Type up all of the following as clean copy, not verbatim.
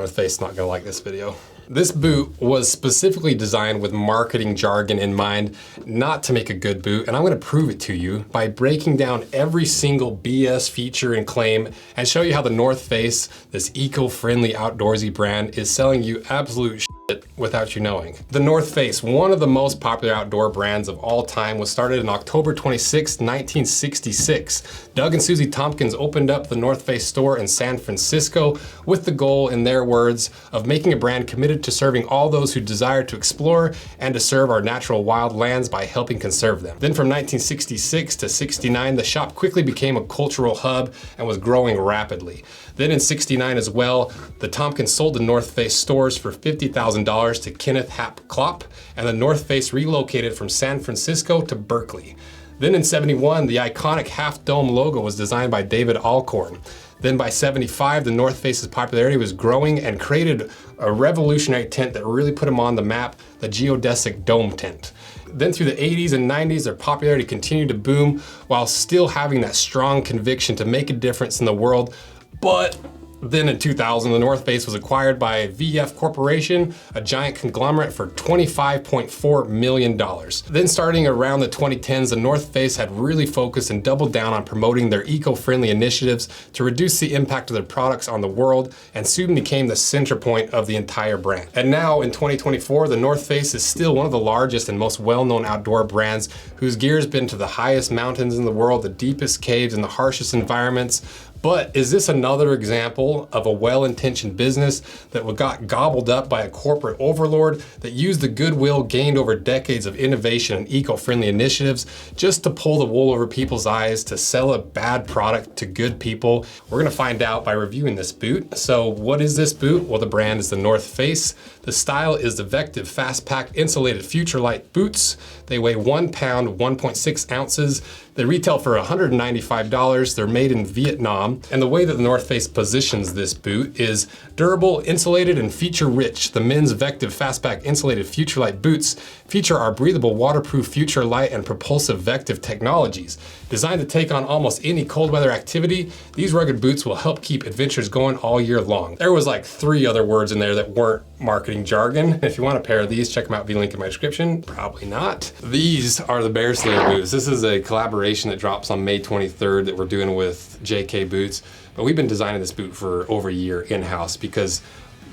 North Face is not gonna like this video. This boot was specifically designed with marketing jargon in mind, not to make a good boot, and I'm gonna prove it to you by breaking down every single BS feature and claim and show you how the North Face, this eco-friendly outdoorsy brand, is selling you absolute shit without you knowing. The North Face, one of the most popular outdoor brands of all time, was started in October 26, 1966. Doug and Susie Tompkins opened up the North Face store in San Francisco with the goal, in their words, of making a brand committed to serving all those who desire to explore and to serve our natural wild lands by helping conserve them. Then from 1966 to 69, the shop quickly became a cultural hub and was growing rapidly. Then in 69 as well, the Tompkins sold the North Face stores for $50,000 to Kenneth Hap Klopp, and the North Face relocated from San Francisco to Berkeley. Then in 71, the iconic half-dome logo was designed by David Alcorn. Then by 75, the North Face's popularity was growing and created a revolutionary tent that really put them on the map, the geodesic dome tent. Then through the 80s and 90s, their popularity continued to boom while still having that strong conviction to make a difference in the world. But then in 2000, the North Face was acquired by VF Corporation, a giant conglomerate, for $25.4 million. Then starting around the 2010s, the North Face had really focused and doubled down on promoting their eco-friendly initiatives to reduce the impact of their products on the world, and soon became the center point of the entire brand. And now in 2024, the North Face is still one of the largest and most well-known outdoor brands whose gear has been to the highest mountains in the world, the deepest caves, and the harshest environments. But is this another example of a well-intentioned business that got gobbled up by a corporate overlord that used the goodwill gained over decades of innovation and eco-friendly initiatives just to pull the wool over people's eyes to sell a bad product to good people? We're gonna find out by reviewing this boot. So what is this boot? Well, the brand is the North Face. The style is the Vective Fastpack Insulated Futurelight boots. They weigh 1 pound, 1.6 ounces. They retail for $195. They're made in Vietnam. And the way that the North Face positions this boot is durable, insulated, and feature-rich. The men's Vective Fastpack Insulated Futurelight boots feature our breathable, waterproof Futurelight and propulsive Vective technologies. Designed to take on almost any cold weather activity, these rugged boots will help keep adventures going all year long. There was like 3 other words in there that weren't marketing jargon. If you want a pair of these, check them out via link in my description. Probably not. These are the Bear Slayer boots. This is a collaboration that drops on May 23rd that we're doing with JK Boots. But we've been designing this boot for over a year in-house because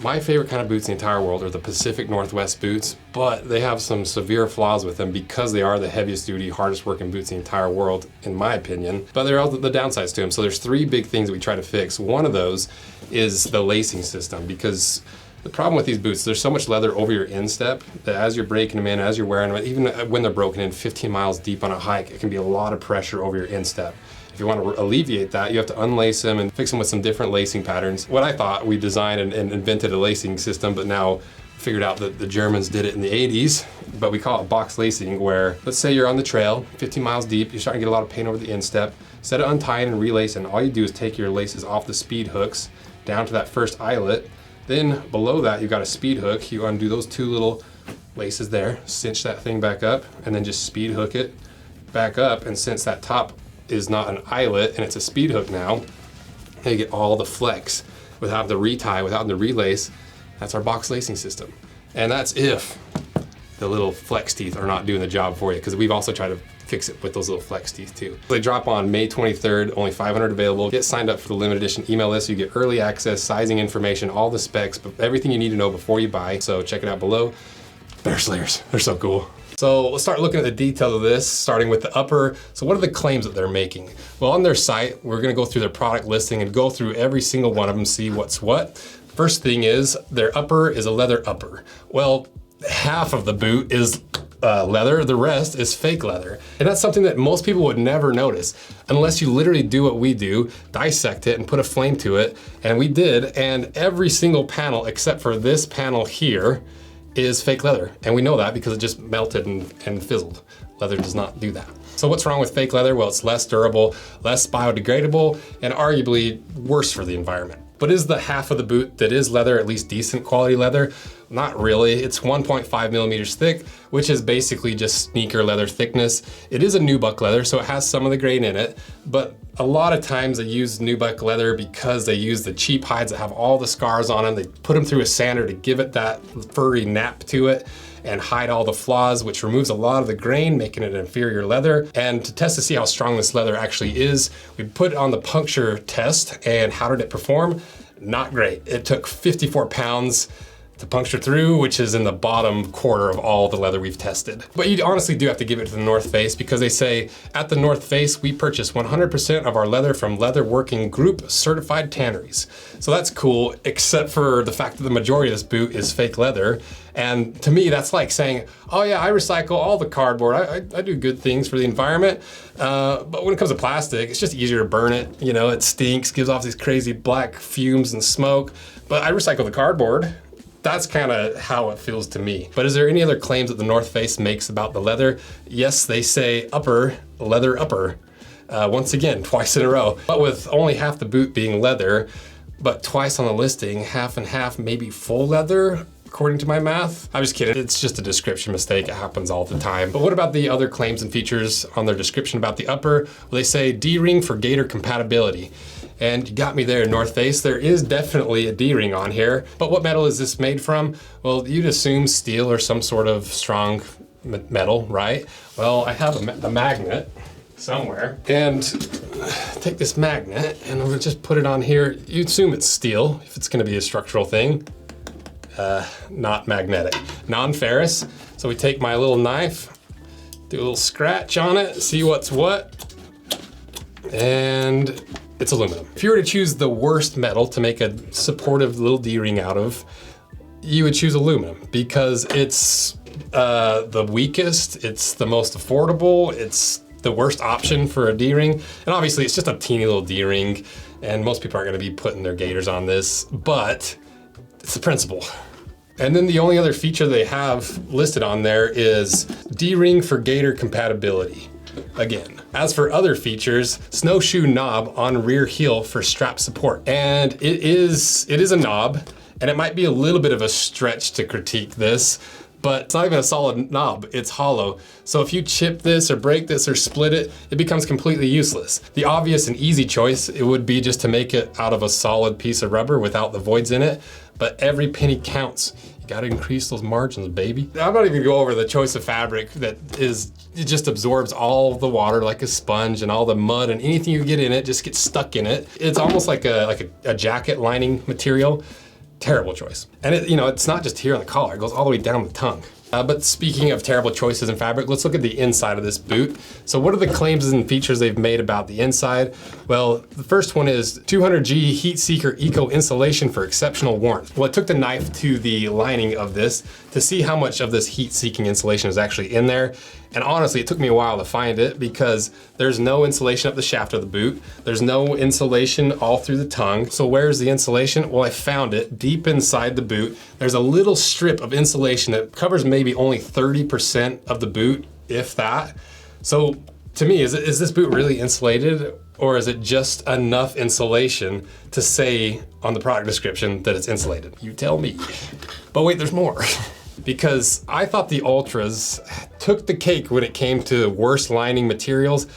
my favorite kind of boots in the entire world are the Pacific Northwest boots, but they have some severe flaws with them because they are the heaviest duty, hardest working boots in the entire world, in my opinion. But there are the downsides to them. So there's 3 big things that we try to fix. One of those is the lacing system, because the problem with these boots, there's so much leather over your instep that as you're breaking them in, as you're wearing them, even when they're broken in 15 miles deep on a hike, it can be a lot of pressure over your instep. If you want to alleviate that, you have to unlace them and fix them with some different lacing patterns. What I thought, we designed and invented a lacing system, but now figured out that the Germans did it in the 80s, but we call it box lacing, where let's say you're on the trail, 15 miles deep, you're starting to get a lot of pain over the instep, instead of untying and relacing, all you do is take your laces off the speed hooks down to that first eyelet. Then below that, you've got a speed hook. You undo those 2 little laces there, cinch that thing back up, and then just speed hook it back up. And since that top is not an eyelet and it's a speed hook now, you get all the flex without the retie, without the relace. That's our box lacing system. And that's if the little flex teeth are not doing the job for you, because we've also tried to fix it with those little flex teeth too. They drop on May 23rd, only 500 available. Get signed up for the limited edition email list. You get early access, sizing information, all the specs, but everything you need to know before you buy. So check it out below. Bear Slayers, they're so cool. So let's start looking at the details of this, starting with the upper. So what are the claims that they're making? Well, on their site, we're gonna go through their product listing and go through every single one of them, see what's what. First thing is, their upper is a leather upper. Well, half of the boot is leather, the rest is fake leather. And that's something that most people would never notice unless you literally do what we do, dissect it and put a flame to it. And we did, and every single panel except for this panel here is fake leather. And we know that because it just melted and fizzled. Leather does not do that. So what's wrong with fake leather? Well, it's less durable, less biodegradable, and arguably worse for the environment. But is the half of the boot that is leather at least decent quality leather? Not really. It's 1.5 millimeters thick, which is basically just sneaker leather thickness. It is a nubuck leather, so it has some of the grain in it, but a lot of times they use nubuck leather because they use the cheap hides that have all the scars on them. They put them through a sander to give it that furry nap to it and hide all the flaws, which removes a lot of the grain, making it an inferior leather. And to test to see how strong this leather actually is, we put it on the puncture test, and how did it perform? Not great. It took 54 pounds to puncture through, which is in the bottom quarter of all the leather we've tested. But you honestly do have to give it to the North Face, because they say, at the North Face, we purchase 100% of our leather from Leather Working Group certified tanneries. So that's cool, except for the fact that the majority of this boot is fake leather. And to me, that's like saying, oh yeah, I recycle all the cardboard. I do good things for the environment. But when it comes to plastic, it's just easier to burn it. You know, it stinks, gives off these crazy black fumes and smoke. But I recycle the cardboard. That's kind of how it feels to me. But is there any other claims that the North Face makes about the leather? Yes, they say upper, leather upper. Once again, twice in a row. But with only half the boot being leather, but twice on the listing, half and half, maybe full leather, according to my math. I'm just kidding, it's just a description mistake, it happens all the time. But what about the other claims and features on their description about the upper? Well, they say D-ring for gator compatibility. And you got me there, North Face. There is definitely a D-ring on here, but what metal is this made from? Well, you'd assume steel or some sort of strong metal, right? Well, I have a magnet somewhere, and take this magnet and we'll just put it on here. You'd assume it's steel if it's gonna be a structural thing. Not magnetic, non-ferrous. So we take my little knife, do a little scratch on it, see what's what, and it's aluminum. If you were to choose the worst metal to make a supportive little D-ring out of, you would choose aluminum, because it's the weakest, it's the most affordable, it's the worst option for a D-ring. And obviously it's just a teeny little D-ring, and most people aren't gonna be putting their gaiters on this, but it's the principle. And then the only other feature they have listed on there is D-ring for gaiter compatibility. Again, as for other features, snowshoe knob on rear heel for strap support. And it is a knob, and it might be a little bit of a stretch to critique this, but it's not even a solid knob, it's hollow. So if you chip this or break this or split it, it becomes completely useless. The obvious and easy choice, it would be just to make it out of a solid piece of rubber without the voids in it, but every penny counts. You gotta increase those margins, baby. I'm not even gonna go over the choice of fabric that is, it just absorbs all the water like a sponge, and all the mud and anything you get in it just gets stuck in it. It's almost like a jacket lining material. Terrible choice. And it, you know, it's not just here on the collar, it goes all the way down the tongue. But speaking of terrible choices in fabric, let's look at the inside of this boot. So what are the claims and features they've made about the inside? Well, the first one is 200G heat seeker eco insulation for exceptional warmth. Well, I took the knife to the lining of this to see how much of this heat seeking insulation is actually in there. And honestly, it took me a while to find it, because there's no insulation up the shaft of the boot. There's no insulation all through the tongue. So where's the insulation? Well, I found it deep inside the boot. There's a little strip of insulation that covers maybe only 30% of the boot, if that. So to me, is this boot really insulated, or is it just enough insulation to say on the product description that it's insulated? You tell me. But wait, there's more. Because I thought the Ultras took the cake when it came to worst lining materials,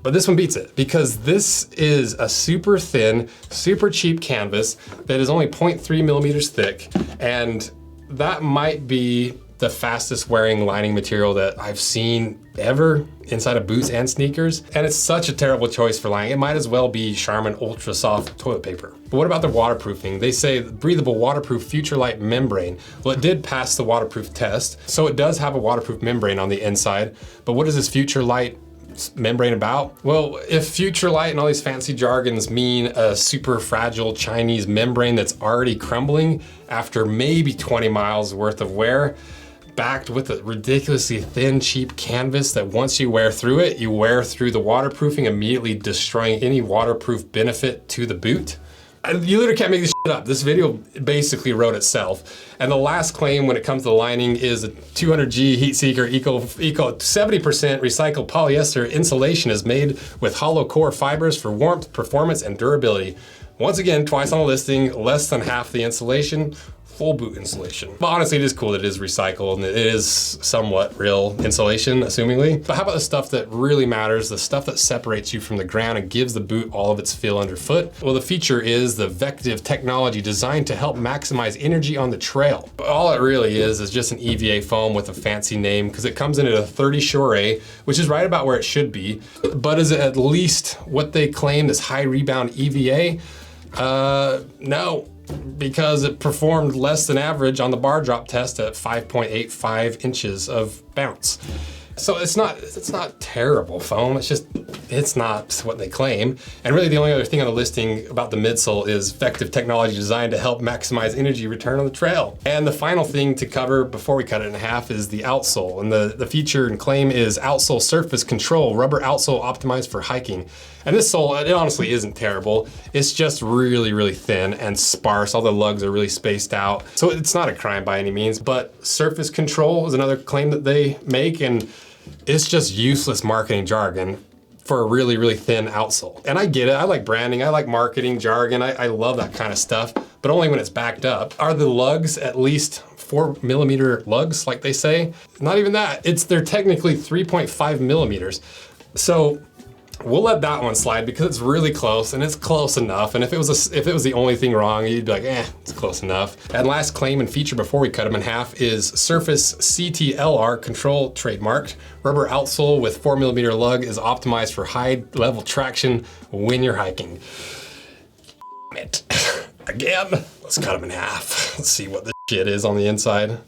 but this one beats it, because this is a super thin, super cheap canvas that is only 0.3 millimeters thick, and that might be the fastest wearing lining material that I've seen ever inside of boots and sneakers. And it's such a terrible choice for lining. It might as well be Charmin Ultra Soft toilet paper. But what about the waterproofing? They say breathable waterproof Futurelight membrane. Well, it did pass the waterproof test, so it does have a waterproof membrane on the inside. But what is this Futurelight membrane about? Well, if Futurelight and all these fancy jargons mean a super fragile Chinese membrane that's already crumbling after maybe 20 miles worth of wear, backed with a ridiculously thin, cheap canvas that once you wear through it, you wear through the waterproofing, immediately destroying any waterproof benefit to the boot. You literally can't make this shit up. This video basically wrote itself. And the last claim when it comes to the lining is a 200G heat seeker eco 70% recycled polyester insulation is made with hollow core fibers for warmth, performance, and durability. Once again, twice on the listing, less than half the insulation, full boot insulation. But honestly, it is cool that it is recycled and it is somewhat real insulation, assumingly. But how about the stuff that really matters, the stuff that separates you from the ground and gives the boot all of its feel underfoot? Well, the feature is the Vective technology designed to help maximize energy on the trail. All it really is just an EVA foam with a fancy name, because it comes in at a 30 Shore A, which is right about where it should be. But is it at least what they claim, this high rebound EVA? No, because it performed less than average on the bar drop test at 5.85 inches of bounce. So it's not terrible foam, it's not what they claim. And really the only other thing on the listing about the midsole is Vective technology designed to help maximize energy return on the trail. And the final thing to cover before we cut it in half is the outsole. And the feature and claim is outsole surface control, rubber outsole optimized for hiking. And this sole, it honestly isn't terrible. It's just really, really thin and sparse. All the lugs are really spaced out. So it's not a crime by any means, but surface control is another claim that they make, and it's just useless marketing jargon for a really, really thin outsole. And I get it, I like branding, I like marketing jargon, I love that kind of stuff, but only when it's backed up. Are the lugs at least 4mm lugs, like they say? Not even that, they're technically 3.5 millimeters. So we'll let that one slide because it's really close and it's close enough. And if it was the only thing wrong, you'd be like, it's close enough. And last claim and feature before we cut them in half is Surface CTLR control trademarked. Rubber outsole with 4mm lug is optimized for high level traction when you're hiking. Damn it. Again, let's cut them in half. Let's see what this shit is on the inside.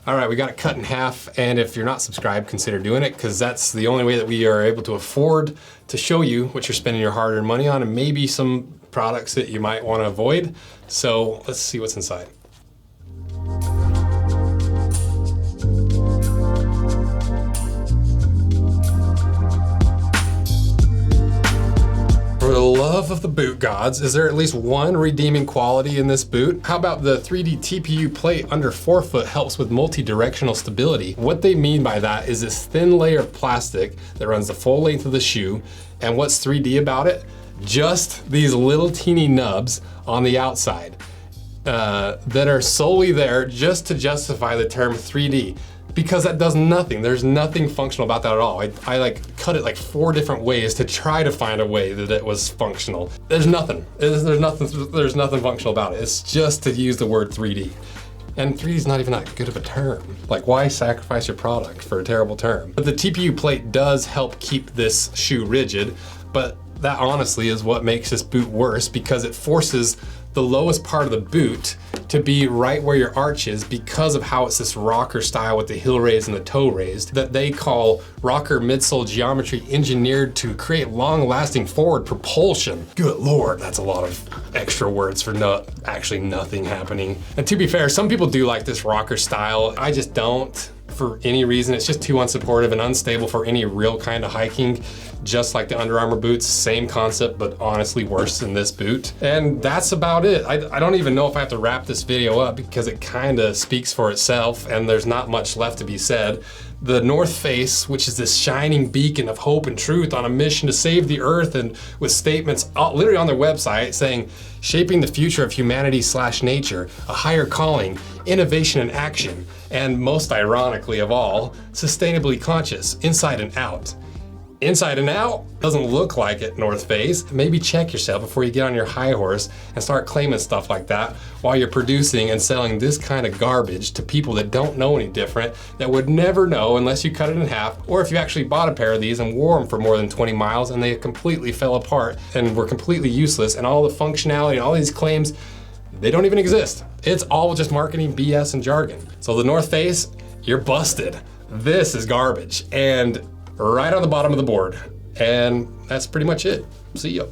All right, we got it cut in half, and if you're not subscribed, consider doing it, because that's the only way that we are able to afford to show you what you're spending your hard-earned money on, and maybe some products that you might want to avoid. So let's see what's inside. For the love of the boot gods, is there at least one redeeming quality in this boot? How about the 3D TPU plate under forefoot helps with multi-directional stability? What they mean by that is this thin layer of plastic that runs the full length of the shoe. And what's 3D about it? Just these little teeny nubs on the outside that are solely there just to justify the term 3D. Because that does nothing. There's nothing functional about that at all. I like cut it like 4 different ways to try to find a way that it was functional. There's nothing. There's nothing functional about it. It's just to use the word 3D. And 3D is not even that good of a term. Like, why sacrifice your product for a terrible term? But the TPU plate does help keep this shoe rigid, but that honestly is what makes this boot worse, because it forces the lowest part of the boot to be right where your arch is, because of how it's this rocker style with the heel raised and the toe raised that they call rocker midsole geometry, engineered to create long-lasting forward propulsion. Good Lord, that's a lot of extra words for actually nothing happening. And to be fair, some people do like this rocker style. I just don't, for any reason. It's just too unsupportive and unstable for any real kind of hiking. Just like the Under Armour boots, same concept, but honestly worse than this boot. And that's about it. I don't even know if I have to wrap this video up, because it kind of speaks for itself and there's not much left to be said. The North Face, which is this shining beacon of hope and truth on a mission to save the earth, and with statements literally on their website saying, shaping the future of humanity / nature, a higher calling, innovation and action. And most ironically of all, sustainably conscious, inside and out. Inside and out doesn't look like it, North Face. Maybe check yourself before you get on your high horse and start claiming stuff like that while you're producing and selling this kind of garbage to people that don't know any different, that would never know unless you cut it in half, or if you actually bought a pair of these and wore them for more than 20 miles and they completely fell apart and were completely useless, and all the functionality and all these claims, they don't even exist. It's all just marketing BS and jargon. So the North Face, you're busted. This is garbage. And right on the bottom of the board. And that's pretty much it. See ya.